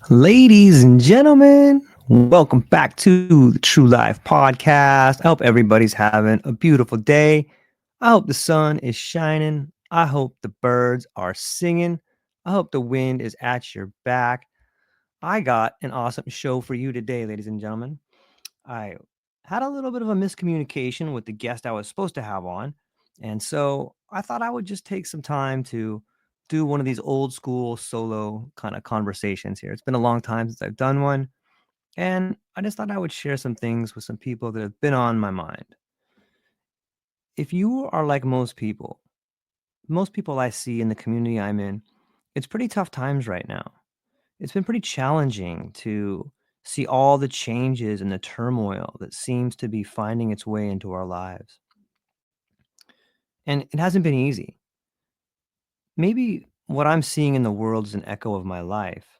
Ladies and gentlemen, welcome back to the True Life Podcast. I hope everybody's having a beautiful day. I hope the sun is shining. I hope the birds are singing. I hope the wind is at your back. I got an awesome show for you today, ladies and gentlemen. I had a little bit of a miscommunication with the guest I was supposed to have on. And so I thought I would just take some time to do one of these old school solo kind of conversations here. It's been a long time since I've done one. And I just thought I would share some things with some people that have been on my mind. If you are like most people I see in the community I'm in, it's pretty tough times right now. It's been pretty challenging to see all the changes and the turmoil that seems to be finding its way into our lives. And it hasn't been easy. Maybe what I'm seeing in the world is an echo of my life,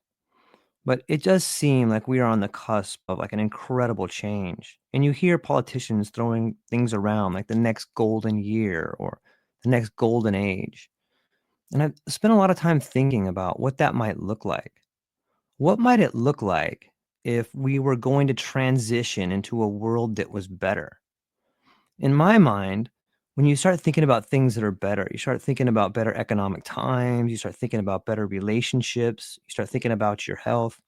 but it does seem like we are on the cusp of like an incredible change. And you hear politicians throwing things around like the next golden year or the next golden age. And I've spent a lot of time thinking about what that might look like. What might it look like if we were going to transition into a world that was better? In my mind, when you start thinking about things that are better, you start thinking about better economic times, you start thinking about better relationships, you start thinking about your health.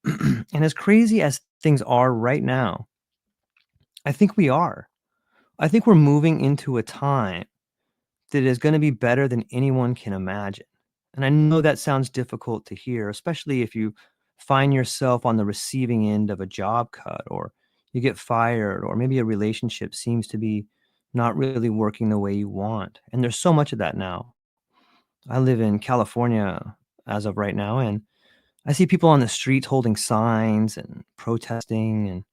And as crazy as things are right now, I think we are. I think we're moving into a time that is going to be better than anyone can imagine. And I know that sounds difficult to hear, especially if you find yourself on the receiving end of a job cut or you get fired or maybe a relationship seems to be not really working the way you want. And there's so much of that now. I live in California as of right now, and I see people on the streets holding signs and protesting. And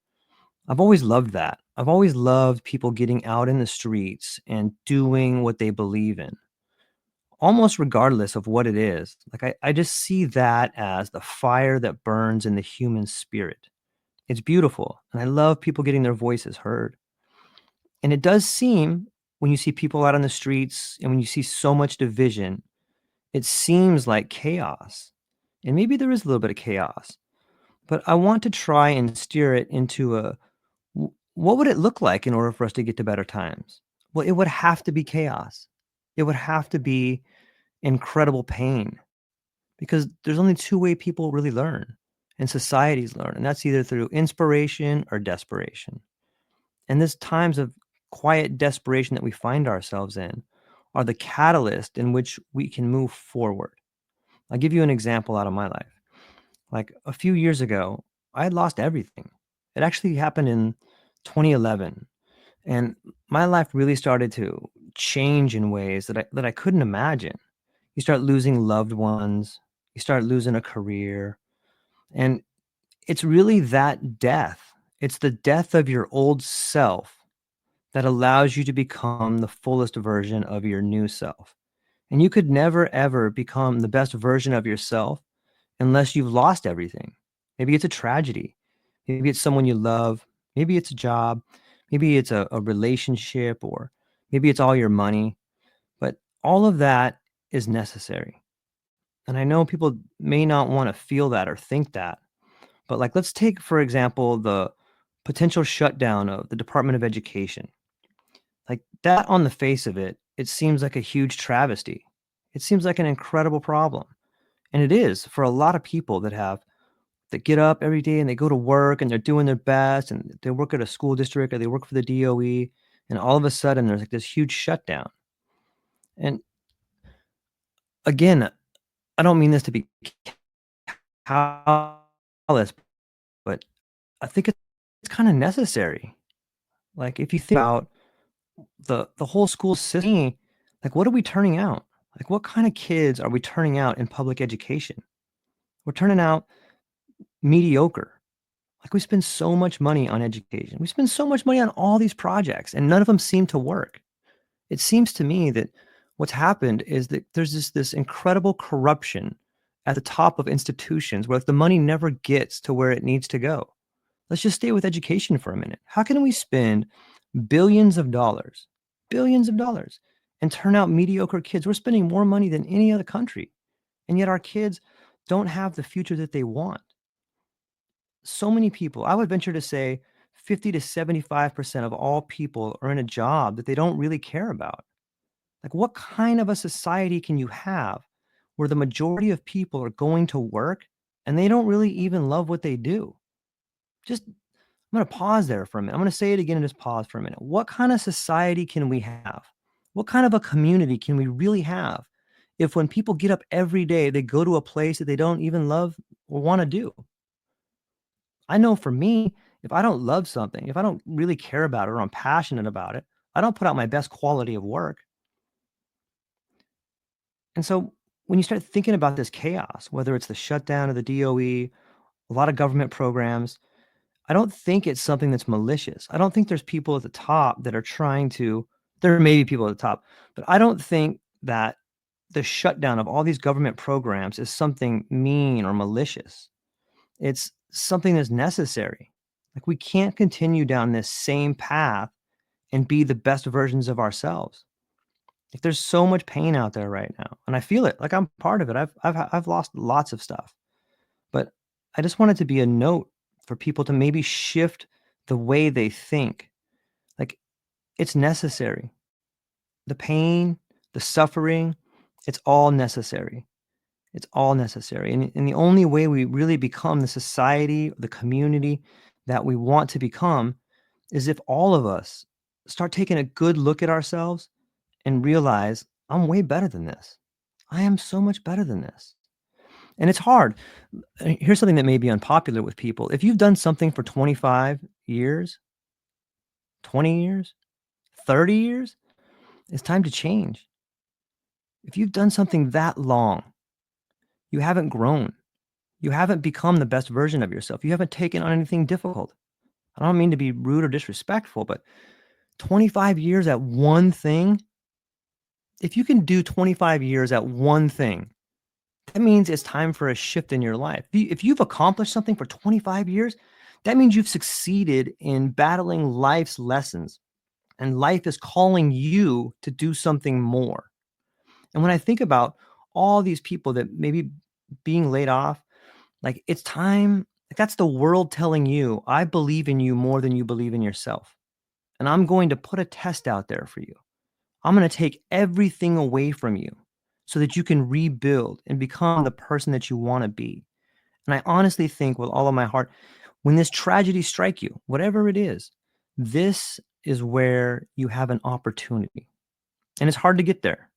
I've always loved that. I've always loved people getting out in the streets and doing what they believe in almost regardless of what it is. Like I just see that as the fire that burns in the human spirit. It's beautiful. And I love people getting their voices heard. And it does seem when you see people out on the streets and when you see so much division, it seems like chaos. And maybe there is a little bit of chaos, but I want to try and steer it into what would it look like in order for us to get to better times? Well, it would have to be chaos. It would have to be incredible pain because there's only two way people really learn and societies learn, and that's either through inspiration or desperation. And these times of quiet desperation that we find ourselves in are the catalyst in which we can move forward. I'll give you an example out of my life. Like a few years ago, I had lost everything. It actually happened in 2011, and my life really started to change in ways that I couldn't imagine. You start losing loved ones, you start losing a career, and it's really that death. It's the death of your old self that allows you to become the fullest version of your new self. And you could never, ever become the best version of yourself unless you've lost everything. Maybe it's a tragedy. Maybe it's someone you love. Maybe it's a job. Maybe it's a relationship, or maybe it's all your money. But all of that is necessary. And I know people may not want to feel that or think that, but like, let's take, for example, the potential shutdown of the Department of Education. Like that on the face of it, it seems like a huge travesty. It seems like an incredible problem. And it is for a lot of people that get up every day and they go to work and they're doing their best and they work at a school district or they work for the DOE. And all of a sudden there's like this huge shutdown. And again, I don't mean this to be callous, but I think it's kind of necessary. Like if you think about the whole school system, like what are we turning out? Like what kind of kids are we turning out in public education? We're turning out mediocre. Like we spend so much money on education. We spend so much money on all these projects and none of them seem to work. It seems to me that what's happened is that there's this incredible corruption at the top of institutions where the money never gets to where it needs to go. Let's just stay with education for a minute. How can we spend billions of dollars, and turn out mediocre kids? We're spending more money than any other country. And yet our kids, don't have the future that they want. So many people, I would venture to say 50 to 75% of all people are in a job that they don't really care about. Like, what kind of a society can you have where the majority of people are going to work and they don't really even love what they do? Just, I'm going to pause there for a minute. I'm going to say it again and just pause for a minute. What kind of society can we have? What kind of a community can we really have if when people get up every day, they go to a place that they don't even love or want to do? I know for me, if I don't love something, if I don't really care about it or I'm passionate about it, I don't put out my best quality of work. And so when you start thinking about this chaos, whether it's the shutdown of the DOE, a lot of government programs, I don't think it's something that's malicious. I don't think there's people at the top that are trying to, there may be people at the top, but I don't think that the shutdown of all these government programs is something mean or malicious. It's something that's necessary. Like, we can't continue down this same path and be the best versions of ourselves. Like, there's so much pain out there right now, and I feel it. Like, I'm part of it. I've lost lots of stuff, but I just want it to be a note for people to maybe shift the way they think. Like, it's necessary. The pain, the suffering, it's all necessary. It's all necessary. And the only way we really become the society, the community that we want to become is if all of us start taking a good look at ourselves and realize, I'm way better than this. I am so much better than this. And it's hard. Here's something that may be unpopular with people. If you've done something for 25 years, 20 years, 30 years, it's time to change. If you've done something that long, you haven't grown. You haven't become the best version of yourself. You haven't taken on anything difficult. I don't mean to be rude or disrespectful, but 25 years at one thing, if you can do 25 years at one thing, that means it's time for a shift in your life. If you've accomplished something for 25 years, that means you've succeeded in battling life's lessons, and life is calling you to do something more. And when I think about all these people that maybe being laid off, like, it's time, like, that's the world telling you, I believe in you more than you believe in yourself. And I'm going to put a test out there for you. I'm going to take everything away from you so that you can rebuild and become the person that you want to be. And I honestly think with all of my heart, when this tragedy strike you, whatever it is, this is where you have an opportunity. And it's hard to get there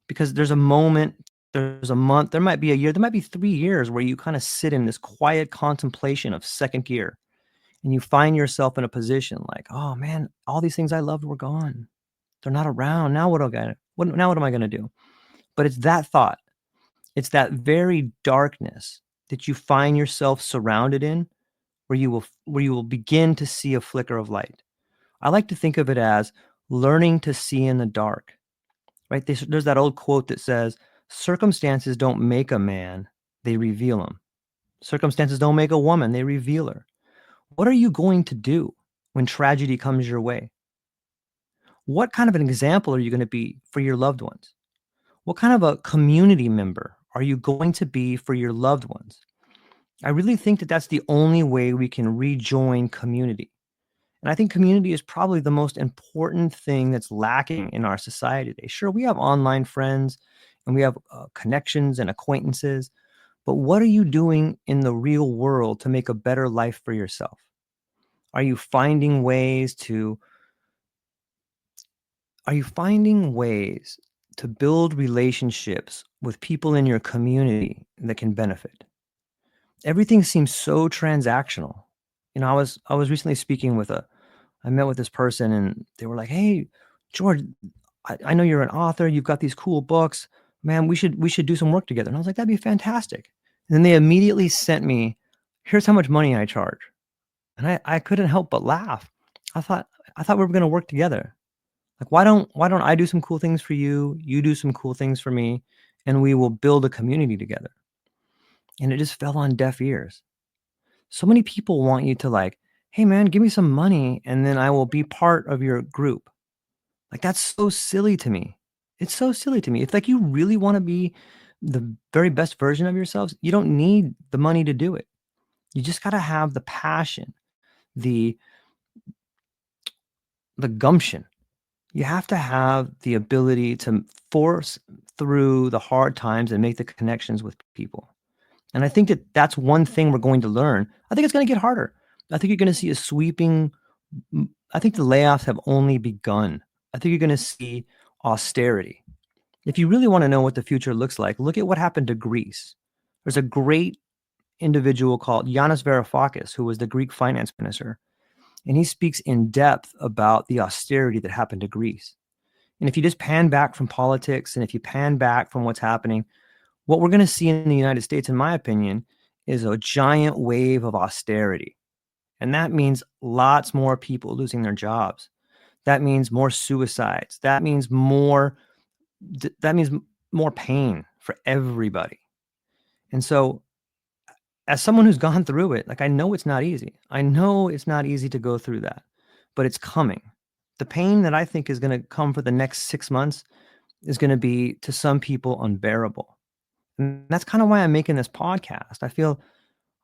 because there's a moment, there's a month, there might be a year, there might be 3 years where you kind of sit in this quiet contemplation of second gear and you find yourself in a position like, oh man, all these things I loved were gone. They're not around. Now what am I going to do? But it's that thought. It's that very darkness that you find yourself surrounded in where you will begin to see a flicker of light. I like to think of it as learning to see in the dark. Right? There's that old quote that says, circumstances don't make a man, they reveal him. Circumstances don't make a woman, they reveal her. What are you going to do when tragedy comes your way? What kind of an example are you going to be for your loved ones? What kind of a community member are you going to be for your loved ones? I really think that that's the only way we can rejoin community. And I think community is probably the most important thing that's lacking in our society today. Sure, we have online friends and we have connections and acquaintances, but what are you doing in the real world to make a better life for yourself? Are you finding ways to are you finding ways to build relationships with people in your community that can benefit? Everything seems so transactional. I was recently speaking with I met with this person and they were like, "Hey, George, I know you're an author. You've got these cool books. Man, we should do some work together." And I was like, "That'd be fantastic." And then they immediately sent me, "Here's how much money I charge." And I couldn't help but laugh. I thought I thought we were going to work together. Like, why don't I do some cool things for you? You do some cool things for me, and we will build a community together. And it just fell on deaf ears. So many people want you to, like, "Hey man, give me some money and then I will be part of your group." Like, that's so silly to me. It's so silly to me. It's like, you really want to be the very best version of yourselves, you don't need the money to do it. You just got to have the passion, the gumption. You have to have the ability to force through the hard times and make the connections with people. And I think that that's one thing we're going to learn. I think it's going to get harder. I think you're going to see a sweeping. I think the layoffs have only begun. I think you're going to see austerity. If you really want to know what the future looks like, look at what happened to Greece. There's a great individual called Yanis Varoufakis, who was the Greek finance minister, and he speaks in depth about the austerity that happened to Greece. And if you just pan back from politics and if you pan back from what's happening, what we're going to see in the United States, in my opinion, is a giant wave of austerity. And that means lots more people losing their jobs. That means more suicides. That means more pain for everybody. And so as someone who's gone through it, like I know it's not easy. I know it's not easy to go through that, but it's coming. The pain that I think is going to come for the next 6 months is going to be to some people unbearable. And that's kind of why I'm making this podcast. I feel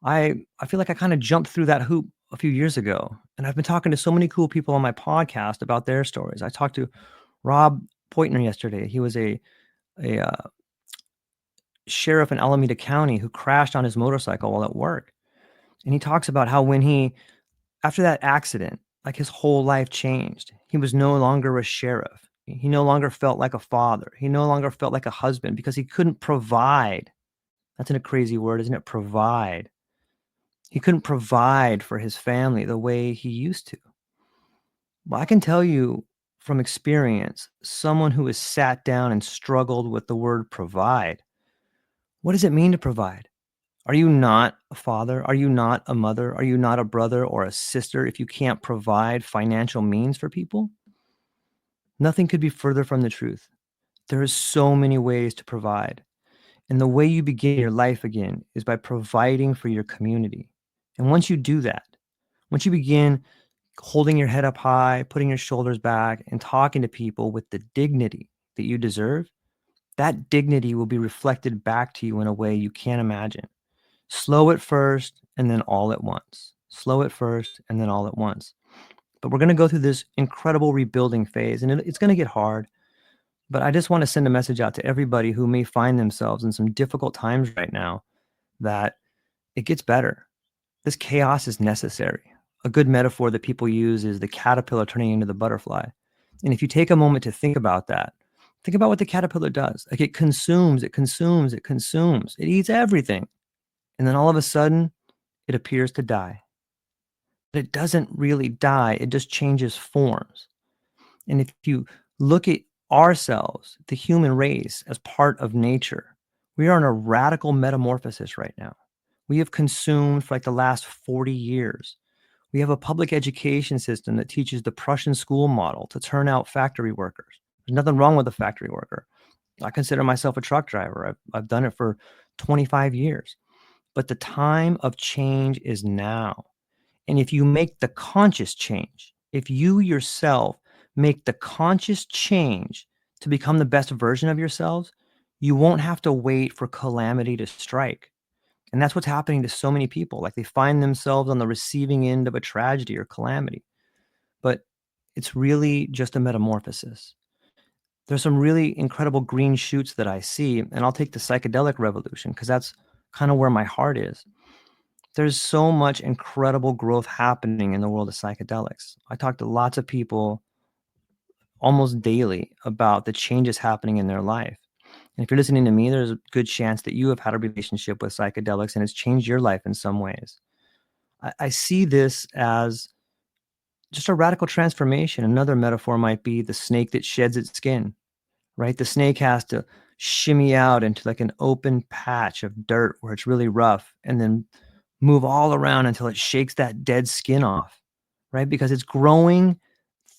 like I kind of jumped through that hoop a few years ago, and I've been talking to so many cool people on my podcast about their stories. I talked to Rob Poitner yesterday. He was a sheriff in Alameda County who crashed on his motorcycle while at work. And he talks about how after that accident, like his whole life changed. He was no longer a sheriff. He no longer felt like a father. He no longer felt like a husband because he couldn't provide. That's a crazy word, isn't it? Provide. He couldn't provide for his family the way he used to. Well, I can tell you from experience, someone who has sat down and struggled with the word provide. What does it mean to provide? Are you not a father? Are you not a mother? Are you not a brother or a sister if you can't provide financial means for people? Nothing could be further from the truth. There are so many ways to provide. And the way you begin your life again is by providing for your community. And once you do that, once you begin holding your head up high, putting your shoulders back, and talking to people with the dignity that you deserve, that dignity will be reflected back to you in a way you can't imagine. Slow at first and then all at once. Slow at first and then all at once. But we're going to go through this incredible rebuilding phase, and it's going to get hard. But I just want to send a message out to everybody who may find themselves in some difficult times right now that it gets better. This chaos is necessary. A good metaphor that people use is the caterpillar turning into the butterfly. And if you take a moment to think about that, think about what the caterpillar does. Like it consumes, it consumes, it consumes. It eats everything. And then all of a sudden, it appears to die. But it doesn't really die. It just changes forms. And if you look at ourselves, the human race, as part of nature, we are in a radical metamorphosis right now. We have consumed for like the last 40 years. We have a public education system that teaches the Prussian school model to turn out factory workers. There's nothing wrong with a factory worker. I consider myself a truck driver. I've done it for 25 years. But the time of change is now. And if you make the conscious change, if you yourself make the conscious change to become the best version of yourselves, you won't have to wait for calamity to strike. And that's what's happening to so many people. Like they find themselves on the receiving end of a tragedy or calamity. But it's really just a metamorphosis. There's some really incredible green shoots that I see, and I'll take the psychedelic revolution because that's kind of where my heart is. There's so much incredible growth happening in the world of psychedelics. I talk to lots of people almost daily about the changes happening in their life. And if you're listening to me, there's a good chance that you have had a relationship with psychedelics and it's changed your life in some ways. I see this as just a radical transformation. Another metaphor might be the snake that sheds its skin, right? The snake has to shimmy out into like an open patch of dirt where it's really rough and then move all around until it shakes that dead skin off, right? Because it's growing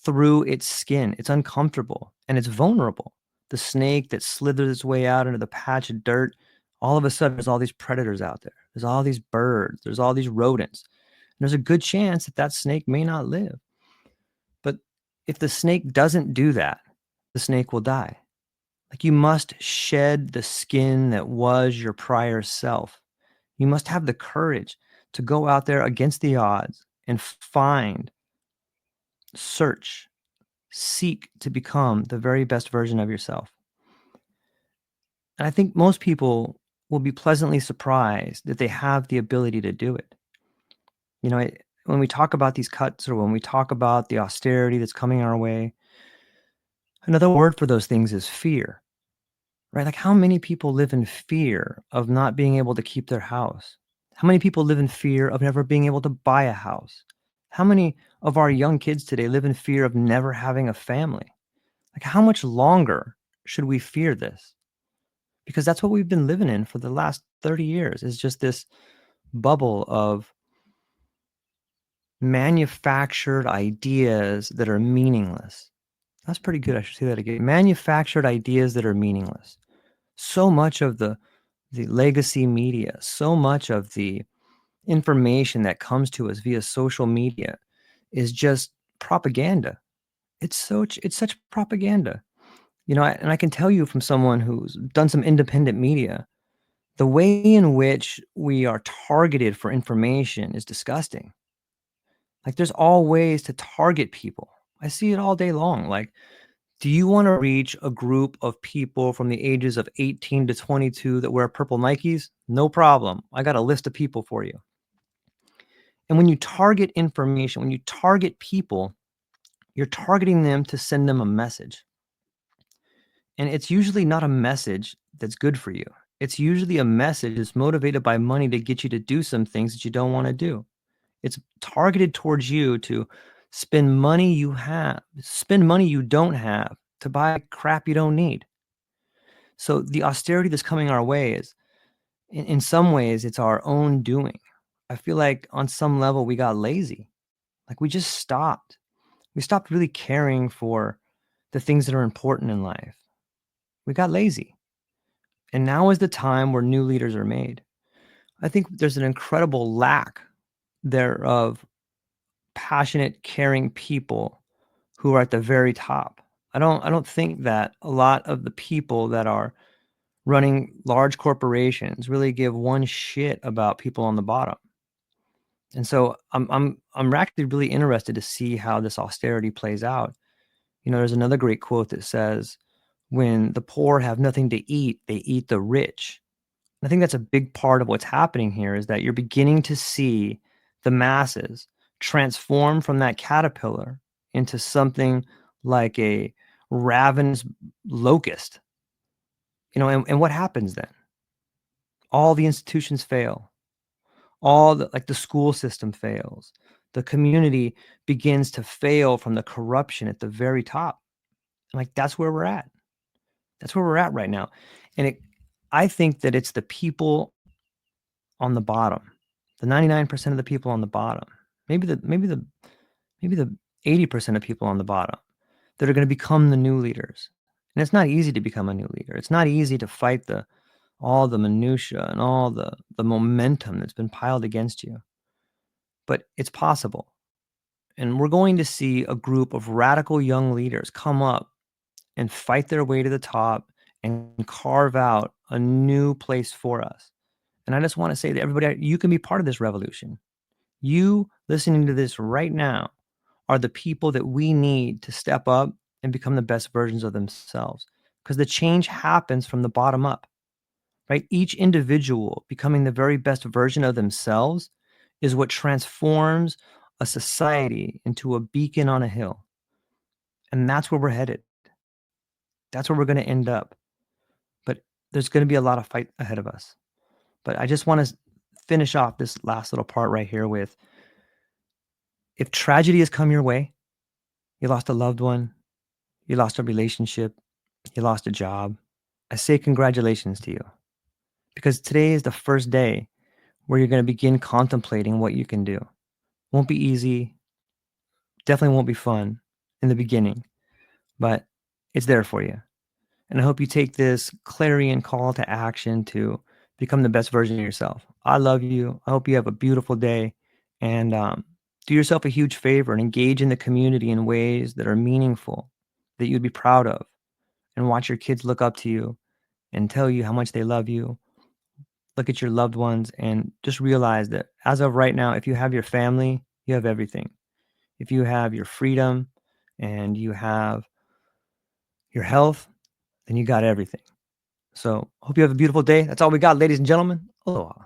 through its skin. It's uncomfortable and it's vulnerable. The snake that slithers its way out into the patch of dirt, all of a sudden there's all these predators out there. There's all these birds. There's all these rodents. And there's a good chance that that snake may not live. But if the snake doesn't do that, the snake will die. Like, you must shed the skin that was your prior self. You must have the courage to go out there against the odds and find, search, seek to become the very best version of yourself. And I think most people will be pleasantly surprised that they have the ability to do it. You know, when we talk about these cuts, or when we talk about the austerity that's coming our way, another word for those things is fear, right? Like, how many people live in fear of not being able to keep their house? How many people live in fear of never being able to buy a house? How many of our young kids today live in fear of never having a family? Like, how much longer should we fear this? Because that's what we've been living in for the last 30 years, is just this bubble of manufactured ideas that are meaningless. That's pretty good. I should say that again. Manufactured ideas that are meaningless. So much of the legacy media, so much of the information that comes to us via social media is just propaganda. It's such propaganda. You know, and I can tell you from someone who's done some independent media, the way in which we are targeted for information is disgusting. Like, there's all ways to target people. I see it all day long. Like, do you want to reach a group of people from the ages of 18 to 22 that wear purple Nikes? No problem. I got a list of people for you. And when you target information, when you target people, you're targeting them to send them a message. And it's usually not a message that's good for you. It's usually a message that's motivated by money to get you to do some things that you don't want to do. It's targeted towards you to spend money you don't have to buy crap you don't need. So the austerity that's coming our way is, in some ways, it's our own doing. I feel like on some level we got lazy. Like, we just stopped. We stopped really caring for the things that are important in life. We got lazy. And now is the time where new leaders are made. I think there's an incredible lack there of passionate, caring people who are at the very top. I don't think that a lot of the people that are running large corporations really give one shit about people on the bottom. And so I'm actually really interested to see how this austerity plays out. You know, there's another great quote that says, "When the poor have nothing to eat, they eat the rich." I think that's a big part of what's happening here, is that you're beginning to see the masses transform from that caterpillar into something like a ravenous locust. You know, and what happens then? All the institutions fail. The school system fails. The community begins to fail from the corruption at the very top. Like, that's where we're at. That's where we're at right now. And I think that it's the people on the bottom, the 99% of the people on the bottom, maybe the 80% of people on the bottom, that are going to become the new leaders. And it's not easy to become a new leader. It's not easy to fight all the minutia and all the momentum that's been piled against you. But it's possible. And we're going to see a group of radical young leaders come up and fight their way to the top and carve out a new place for us. And I just want to say to everybody, you can be part of this revolution. You listening to this right now are the people that we need to step up and become the best versions of themselves. Because the change happens from the bottom up, right? Each individual becoming the very best version of themselves is what transforms a society into a beacon on a hill. And that's where we're headed. That's where we're going to end up. But there's going to be a lot of fight ahead of us. But I just want to finish off this last little part right here with, if tragedy has come your way, you lost a loved one, you lost a relationship, you lost a job, I say congratulations to you. Because today is the first day where you're going to begin contemplating what you can do. Won't be easy, definitely won't be fun in the beginning, but it's there for you. And I hope you take this clarion call to action to become the best version of yourself. I love you. I hope you have a beautiful day, and do yourself a huge favor and engage in the community in ways that are meaningful, that you'd be proud of. and watch your kids look up to you and tell you how much they love you. Look at your loved ones and just realize that as of right now, if you have your family, you have everything. If you have your freedom and you have your health, then you got everything. So, hope you have a beautiful day. That's all we got, ladies and gentlemen. Aloha.